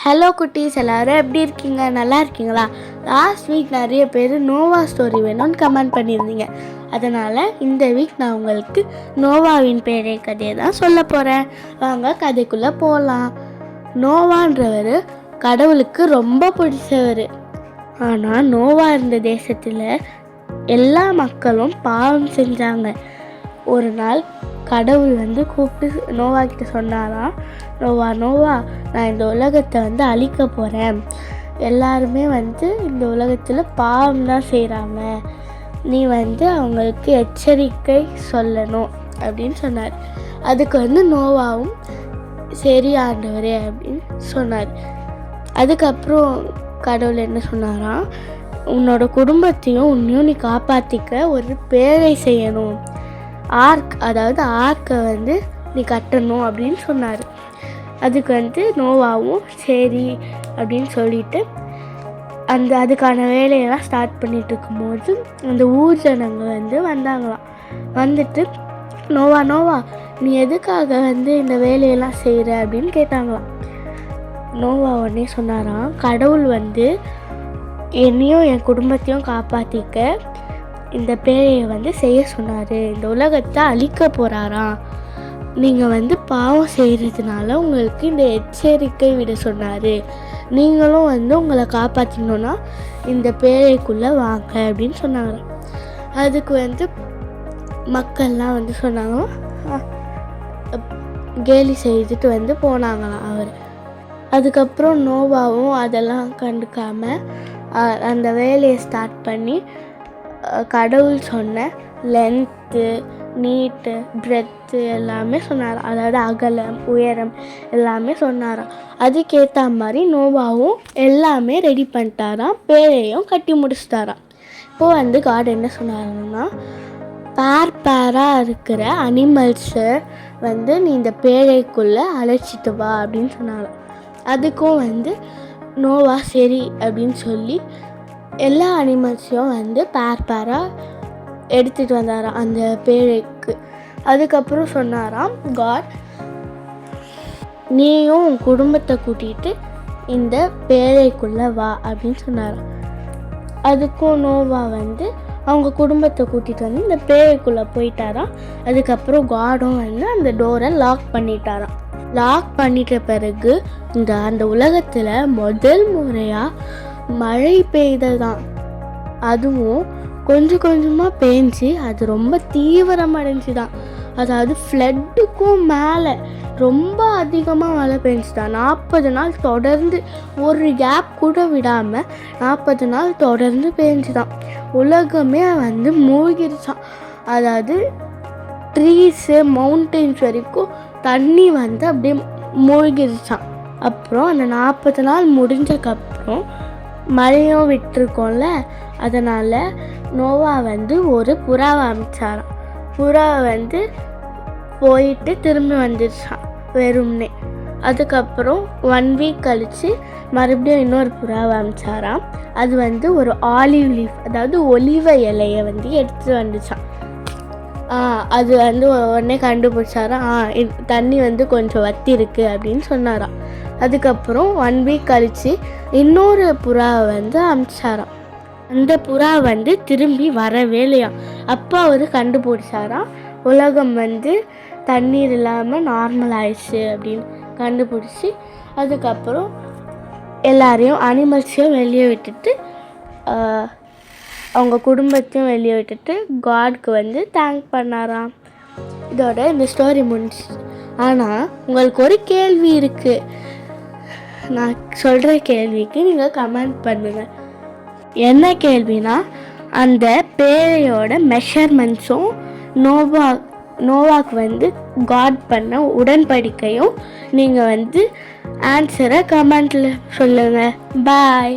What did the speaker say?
Hello குட்டீஸ், எல்லோரும் எப்படி இருக்கீங்க? நல்லா இருக்கீங்களா? லாஸ்ட் வீக் நிறைய பேர் நோவா ஸ்டோரி வேணும்னு கமெண்ட் பண்ணியிருந்தீங்க. அதனால் இந்த வீக் நான் உங்களுக்கு நோவாவின் பேரை கதையை தான் சொல்ல போகிறேன். வாங்க கதைக்குள்ளே போகலாம். நோவான்றவர் கடவுளுக்கு ரொம்ப பிடிச்சவர். ஆனால் நோவா இருந்த தேசத்தில் எல்லா மக்களும் பாவம் செஞ்சாங்க. ஒரு நாள் கடவுள் கூப்பிட்டு நோவா கிட்ட சொன்னாராம், நோவா நான் இந்த உலகத்தை அழிக்க போகிறேன். எல்லாருமே இந்த உலகத்தில் பாவம் தான் செய்கிறாங்க. நீ அவங்களுக்கு எச்சரிக்கை சொல்லணும் அப்படின்னு சொன்னார். அதுக்கு நோவாவும் சரி ஆண்டவரே அப்படின்னு சொன்னார். அதுக்கப்புறம் கடவுள் என்ன சொன்னாராம், உன்னோட குடும்பத்தையும் உன்னையும் நீ காப்பாற்றிக்க ஒரு பேழை செய்யணும். ஆர்க்கை நீ கட்டணும் அப்படின்னு சொன்னார். அதுக்கு நோவாவும் சரி அப்படின்னு சொல்லிட்டு அதுக்கான வேலையெல்லாம் ஸ்டார்ட் பண்ணிட்டு இருக்கும்போது அந்த ஊர் ஜனங்க வந்தாங்களாம். வந்துட்டு நோவா நீ எதுக்காக இந்த வேலையெல்லாம் செய்கிற அப்படின்னு கேட்டாங்களாம். நோவா உடனே சொன்னாராம், கடவுள் என்னையும் என் குடும்பத்தையும் காப்பாற்றிக்க இந்த பேழையை செய்ய சொன்னார். இந்த உலகத்தை அழிக்க போகிறாராம். நீங்கள் பாவம் செய்கிறதுனால உங்களுக்கு இந்த எச்சரிக்கை விட சொன்னார். நீங்களும் உங்களை காப்பாற்றினோன்னா இந்த பேழைக்குள்ளே வாங்க அப்படின்னு சொன்னாங்க. அதுக்கு மக்கள்லாம் சொன்னாங்களாம், கேலி செய்துட்டு போனாங்களாம் அவர். அதுக்கப்புறம் நோவாவும் அதெல்லாம் கண்டுக்காமல் அந்த வேலையை ஸ்டார்ட் பண்ணி கடவுள் சொன்ன லென்த்து, நீட்டு, பிரெத்து எல்லாமே சொன்னாராம். அதாவது அகலம், உயரம் எல்லாமே சொன்னாராம். அதுக்கேற்ற மாதிரி நோவாவும் எல்லாமே ரெடி பண்ணிட்டாராம். பேழையும் கட்டி முடிச்சிட்டாராம். இப்போது காட் என்ன சொன்னாருன்னா, பேராக இருக்கிற அனிமல்ஸை நீ இந்த பேழைக்குள்ளே அழைச்சிட்டு வா அப்படின்னு சொன்னாராம். அதுக்கும் நோவா சரி அப்படின்னு சொல்லி எல்லா அனிமல்ஸையும் பேராக எடுத்துகிட்டு வந்தாராம் அந்த பேழைக்கு. அதுக்கப்புறம் சொன்னாராம் காட், நீயும் உன் குடும்பத்தை கூட்டிகிட்டு இந்த பேழைக்குள்ளே வா அப்படின்னு சொன்னாராம். அதுக்கும் நோவா அவங்க குடும்பத்தை கூட்டிகிட்டு இந்த பேழைக்குள்ளே போயிட்டாராம். அதுக்கப்புறம் காடும் அந்த டோரை லாக் பண்ணிட்டாராம். லாக் பண்ணிட்ட பிறகு அந்த உலகத்தில் முதல் முறையாக மழை பெய்ததான். அதுவும் கொஞ்சம் கொஞ்சமாக பேஞ்சு அது ரொம்ப தீவிரமடைஞ்சுதான். அதாவது ஃப்ளட்டுக்கும் மேலே ரொம்ப அதிகமாக மழை பெஞ்சுதான். 40 நாள் தொடர்ந்து, ஒரு கேப் கூட விடாமல் 40 நாள் தொடர்ந்து பேஞ்சுதான். உலகமே மூழ்கிடுச்சான். அதாவது ட்ரீஸு, மவுண்டெயின்ஸ் வரைக்கும் தண்ணி அப்படியே மூழ்கிடுச்சான். அப்புறம் அந்த 40 நாள் முடிஞ்சக்கப்புறம் மழையும் விட்டுருக்கோம்ல, அதனால் நோவா ஒரு புறாவை அனுப்பிச்சாராம். புறா போயிட்டு திரும்பி வந்துடுச்சான் வெறும்னே. அதுக்கப்புறம் 1 வீக் கழித்து மறுபடியும் இன்னொரு புறாவை அனுப்பிச்சாராம். அது ஒரு ஆலிவ் லீஃப், அதாவது ஒலிவ இலையை எடுத்துகிட்டு வந்துச்சான். அது உடனே கண்டுபிடிச்சாராம், தண்ணி கொஞ்சம் வத்தி இருக்குது அப்படின்னு சொன்னாராம். அதுக்கப்புறம் 1 வீக் கழித்து இன்னொரு புறாவை அனுப்பிச்சாராம். அந்த புறா திரும்பி வரவே இல்லையா. அப்போ அவர் கண்டுபிடிச்சாராம், உலகம் தண்ணீர் இல்லாமல் நார்மல் ஆயிடுச்சு அப்படின்னு கண்டுபிடிச்சி, அதுக்கப்புறம் எல்லாரையும் அனிமல்ஸையும் வெளியே விட்டுட்டு அவங்க குடும்பத்தையும் வெளியே விட்டுட்டு காட்க்கு தேங்க் பண்ணாராம். இதோட இந்த ஸ்டோரி முடிஞ்சிச்சு. ஆனால் உங்களுக்கு ஒரு கேள்வி இருக்குது. நான் சொல்கிற கேள்விக்கு நீங்கள் கமெண்ட் பண்ணுங்கள். என்ன கேள்வினா, அந்த பேழையோட மெஷர்மெண்ட்ஸும் நோவாக்கு காட் பண்ண உடன்படிக்கையும் நீங்கள் ஆன்சரை கமெண்ட்டில் சொல்லுங்கள். பாய்.